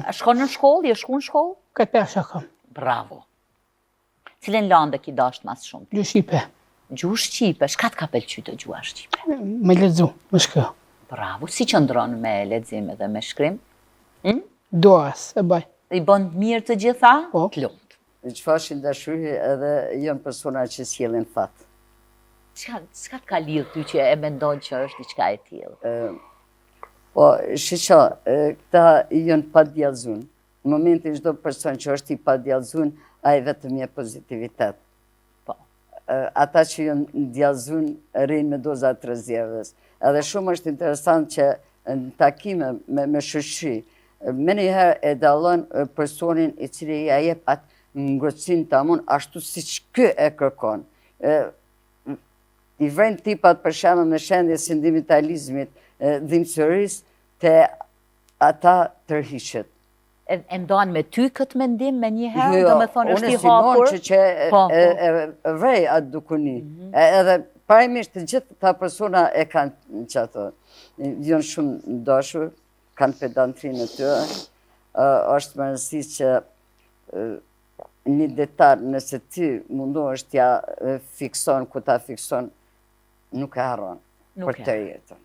Shkon në shkollë, je shku në shkollë? Këtë pesha kam. Bravo. Cilën landë ki dasht mas shumë? Gjuhë Shqipe. Gjuhë Shqipe, shka t'ka pëlqy të gjuha Shqipe? Me lexu, me shkru. Bravo, si qëndron me lexim edhe me shkrim? Doas, e baj. I bën mirë të gjitha? Po. T'lumt. Që fashin dashuri edhe janë persona që sjellin fat. Çka t'ka lidh ty që e mendon që është diçka e tillë? Po, shiqo, këta janë pa djallëzun. Në momentin çdo person që është i pa djallëzun, ai vetëm je pozitivitet. Po. Ata që janë djallëzun rrinë me doza të rrezikës. Edhe shumë është interesant që në takime me shoqëri, me njëherë e dallon personin i cili ja jep atë ngrohtësinë tamon ashtu siç ky e kërkon. I vren tipat për shembull me shendje si ndimitalizmit, dhimbshërisë te ata tërhiqet. E ndonë me ty këtë mendim me njëherë, do me thonë është i hapur? Unë që e vrej atë dukuni. Edhe parimisht të gjithë ta persona e kanë që ato. Janë shumë dashur, kanë pedantrinë e tyre. Është më rëndësi që një detar, nëse ti mundohesh t'ja fikson, ku ta fikson, nuk e harron për të jetën.